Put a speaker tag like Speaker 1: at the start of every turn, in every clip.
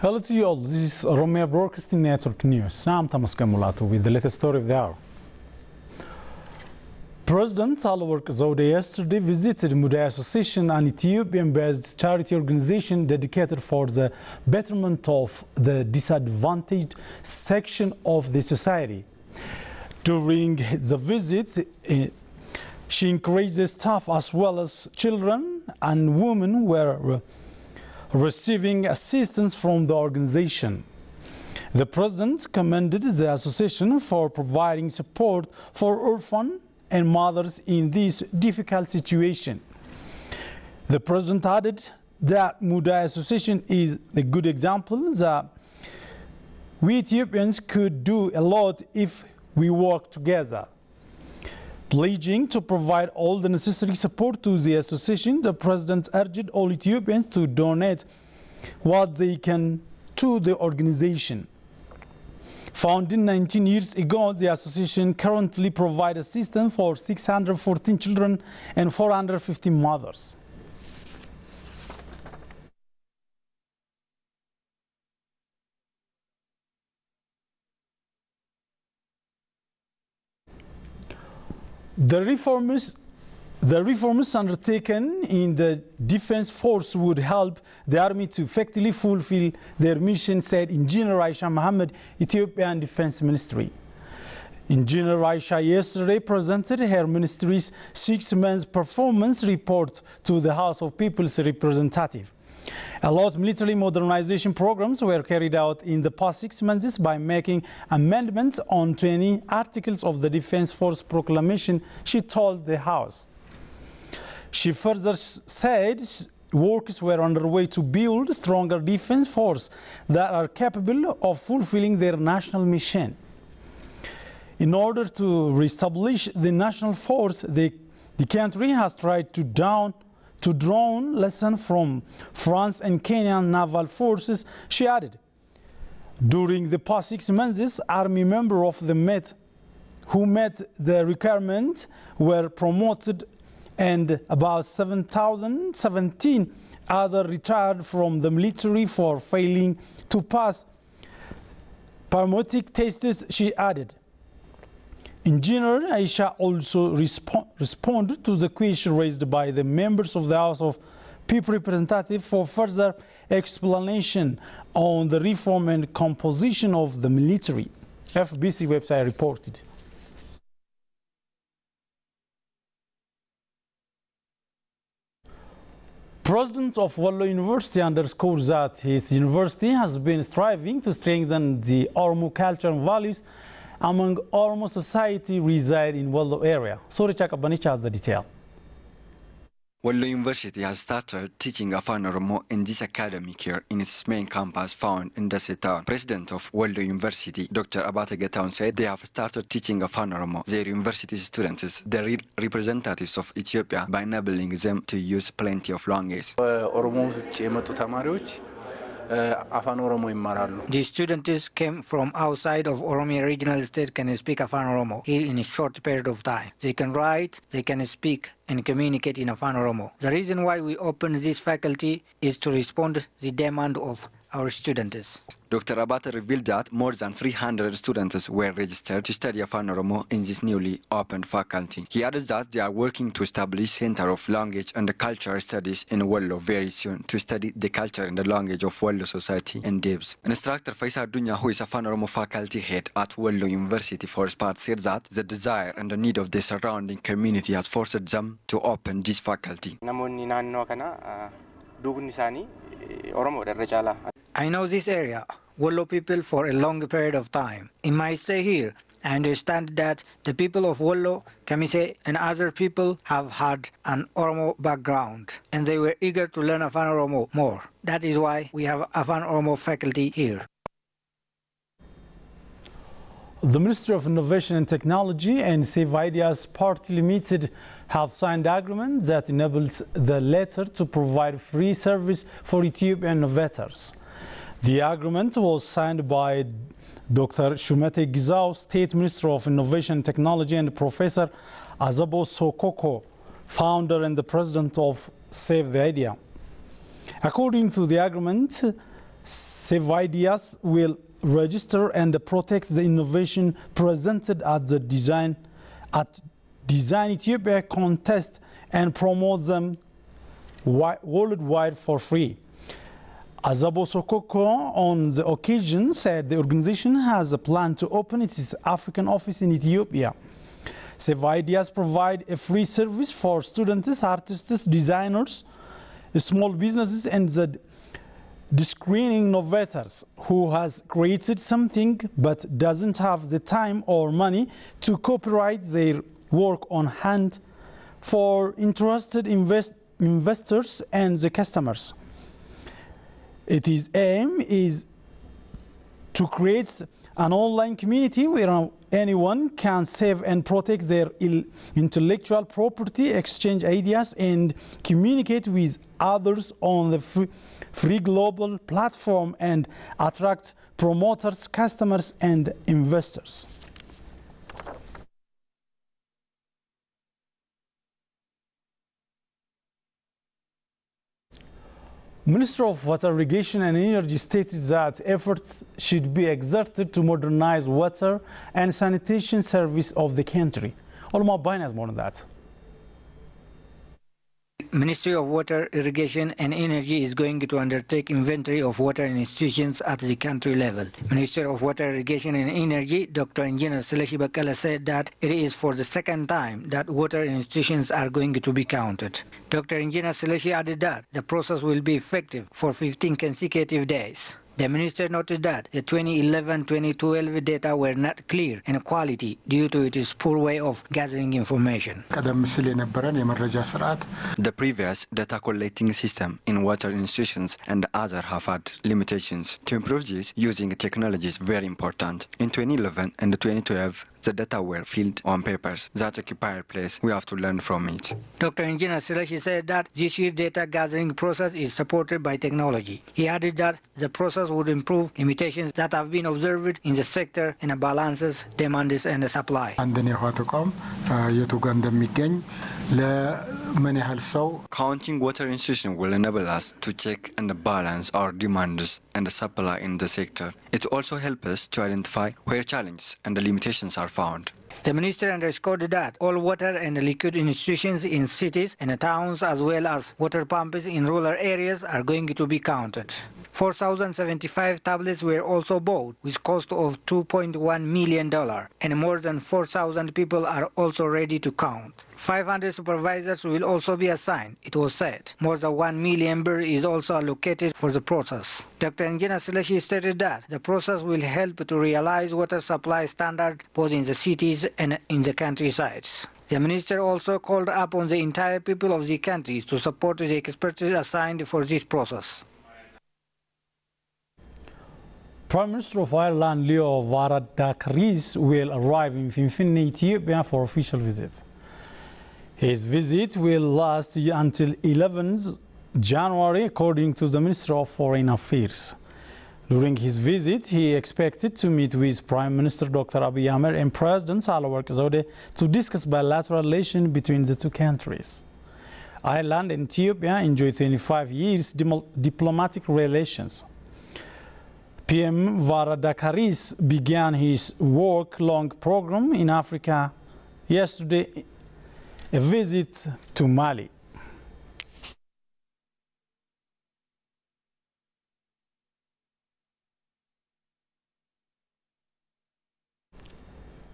Speaker 1: Hello to you all. This is Romeo Broadcasting Network News. I'm Thomas Kamulato with the latest story of the hour. President Sahle-Work Zewde yesterday visited Muday Association, an Ethiopian-based charity organization dedicated for the betterment of the disadvantaged section of the society. During the visit, she encouraged the staff as well as children and women were receiving assistance from the organization. The president commended the association for providing support for orphans and mothers in this difficult situation. The president added that Muday Association is a good example that we Ethiopians could do a lot if we work together. Pledging to provide all the necessary support to the association, the president urged all Ethiopians to donate what they can to the organization. Founded 19 years ago, the association currently provides assistance for 614 children and 450 mothers. The reforms undertaken in the defense force would help the army to effectively fulfill their mission, said Engineer Aisha Mohammed, Ethiopian Defense Ministry. Engineer Aisha yesterday presented her ministry's 6-month performance report to the House of People's Representative. A lot of military modernization programs were carried out in the past 6 months by making amendments on 20 articles of the Defense Force Proclamation, she told the House. She further said works were underway to build a stronger defense force that are capable of fulfilling their national mission. In order to reestablish the national force, the country has tried to draw lessons from France and Kenyan naval forces, she added. During the past 6 months, army members who met the requirement were promoted, and about 7,017 others retired from the military for failing to pass parametric tests, she added. Engineer Aisha also responded to the question raised by the members of the House of People Representative for further explanation on the reform and composition of the military. FBC website reported. President of Wallo University underscored that his university has been striving to strengthen the Oromo culture and values among Oromo society reside in Wallo area. Sorry, Chakabanicha has the detail.
Speaker 2: Wallo University has started teaching Afan Oromo in this academic year in its main campus found in Dase town. President of Wallo University, Dr. Abate Getaun, said they have started teaching Afan Oromo, their university students, the real representatives of Ethiopia, by enabling them to use plenty of languages.
Speaker 3: The students came from outside of Oromia regional state can speak Afan Oromo here in a short period of time. They can write, they can speak and communicate in Afan Oromo. The reason why we open this faculty is to respond to the demand of our students.
Speaker 2: Dr. Abate revealed that more than 300 students were registered to study Afan Oromo in this newly opened faculty. He added that they are working to establish Center of Language and Cultural Studies in Wallo very soon to study the culture and the language of Wallo society and Debs. Instructor Faisal Dunya, who is Afan Oromo faculty head at Wallo University for his part, said that the desire and the need of the surrounding community has forced them to open this faculty.
Speaker 3: I know this area, Wallo people, for a long period of time. In my stay here, I understand that the people of Wallo, Kamise, and other people have had an Oromo background, and they were eager to learn Afan Oromo more. That is why we have Afan Oromo faculty here.
Speaker 1: The Ministry of Innovation and Technology and Save Ideas Party Limited have signed agreement that enables the latter to provide free service for Ethiopian innovators. The agreement was signed by Dr. Shumete Gizau, State Minister of Innovation and Technology, and Professor Azabo Sokoko, founder and the president of Save the Idea. According to the agreement, Save Ideas will register and protect the innovation presented at the Design Ethiopia contest and promote them worldwide for free. Azabo Sokoko on the occasion said the organization has a plan to open its African office in Ethiopia. Save Ideas provide a free service for students, artists, designers, small businesses, and the screening innovators who has created something but doesn't have the time or money to copyright their work on hand for interested investors and the customers. Its aim is to create an online community where anyone can save and protect their intellectual property, exchange ideas, and communicate with others on the free global platform and attract promoters, customers, and investors. Minister of Water, Irrigation and Energy stated that efforts should be exerted to modernize water and sanitation service of the country. Olma Bain has more than that.
Speaker 3: Ministry of Water, Irrigation and Energy is going to undertake inventory of water institutions at the country level. Minister of Water, Irrigation and Energy, Dr. Engineer Seleshi Bakala, said that it is for the second time that water institutions are going to be counted. Dr. Engineer Seleshi added that the process will be effective for 15 consecutive days. The minister noted that the 2011-2012 data were not clear and quality due to its poor way of gathering information.
Speaker 2: The previous data collecting system in water institutions and other have had limitations. To improve this, using technology is very important. In 2011 and 2012, the data were filled on papers that occupy a place. We have to learn from it.
Speaker 3: Dr. Engineer Seleshi said that this year's data gathering process is supported by technology. He added that the process would improve limitations that have been observed in the sector and balances demand and supply.
Speaker 2: Counting water institutions will enable us to check and balance our demands and supply in the sector. It also helps us to identify where challenges and the limitations are found.
Speaker 3: The minister underscored that all water and liquid institutions in cities and towns as well as water pumps in rural areas are going to be counted. 4,075 tablets were also bought with cost of $2.1 million, and more than 4,000 people are also ready to count. 500 supervisors will also be assigned, it was said. More than 1 million birr is also allocated for the process. Dr. Engineer Seleshi stated that the process will help to realize water supply standards both in the cities and in the countrysides. The minister also called upon the entire people of the country to support the expertise assigned for this process.
Speaker 1: Prime Minister of Ireland Leo Varadakaris will arrive in Finfinne, Ethiopia for official visit. His visit will last until 11th January, according to the Minister of Foreign Affairs. During his visit, he expected to meet with Prime Minister Dr. Abiy Ahmed and President Sahle-Work Zewde to discuss bilateral relations between the two countries. Ireland and Ethiopia enjoy 25 years diplomatic relations. PM Varadakaris began his work-long program in Africa yesterday, a visit to Mali.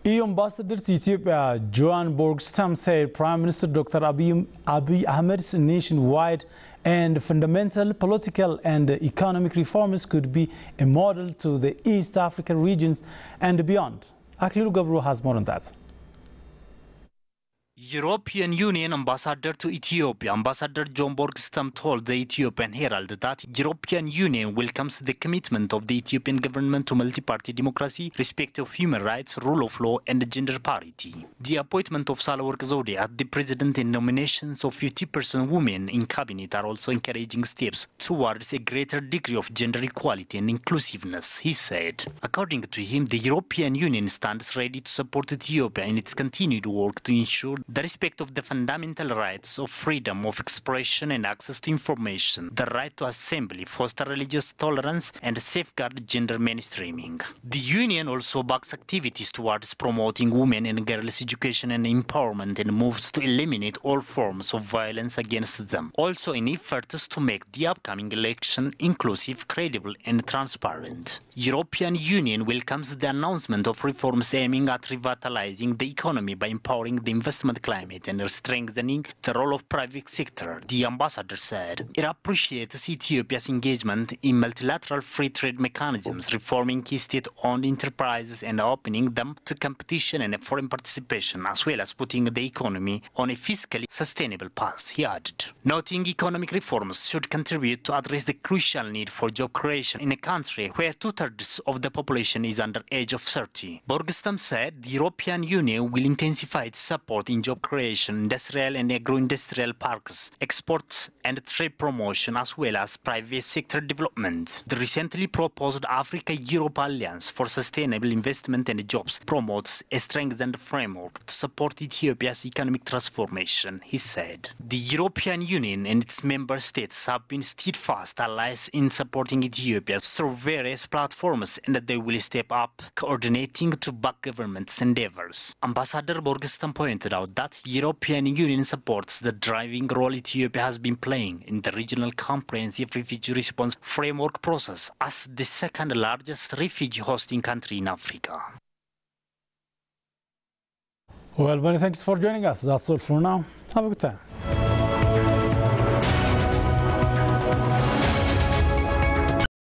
Speaker 1: EU Ambassador to Ethiopia, Johan Borgstam, said Prime Minister Dr. Abiy Ahmed's nationwide and fundamental political and economic reforms could be a model to the East African regions and beyond. Aklilu Gabru has more on that.
Speaker 4: European Union Ambassador to Ethiopia, Ambassador John Borgstam, told the Ethiopian Herald that European Union welcomes the commitment of the Ethiopian government to multi-party democracy, respect of human rights, rule of law and gender parity. The appointment of Sahle-Work Zewde as the president and nominations of 50% women in cabinet are also encouraging steps towards a greater degree of gender equality and inclusiveness, he said. According to him, the European Union stands ready to support Ethiopia in its continued work to ensure the respect of the fundamental rights of freedom of expression and access to information, the right to assembly, foster religious tolerance, and safeguard gender mainstreaming. The Union also backs activities towards promoting women and girls' education and empowerment and moves to eliminate all forms of violence against them, also in efforts to make the upcoming election inclusive, credible, and transparent. European Union welcomes the announcement of reforms aiming at revitalizing the economy by empowering the investment climate and strengthening the role of private sector, the ambassador said. It appreciates Ethiopia's engagement in multilateral free trade mechanisms, reforming key state-owned enterprises and opening them to competition and foreign participation, as well as putting the economy on a fiscally sustainable path, he added. Noting economic reforms should contribute to address the crucial need for job creation in a country where two-thirds of the population is under age of 30. Borgstam said the European Union will intensify its support in job creation, industrial and agro-industrial parks, exports and trade promotion, as well as private sector development. The recently proposed Africa-Europe Alliance for Sustainable Investment and Jobs promotes a strengthened framework to support Ethiopia's economic transformation, he said. The European Union and its member states have been steadfast allies in supporting Ethiopia through various platforms, and they will step up coordinating to back government's endeavors. Ambassador Borgstam pointed out that European Union supports the driving role Ethiopia has been playing in the regional comprehensive refugee response framework process as the second largest refugee hosting country in Africa.
Speaker 1: Well, many thanks for joining us. That's all for now. Have a good time.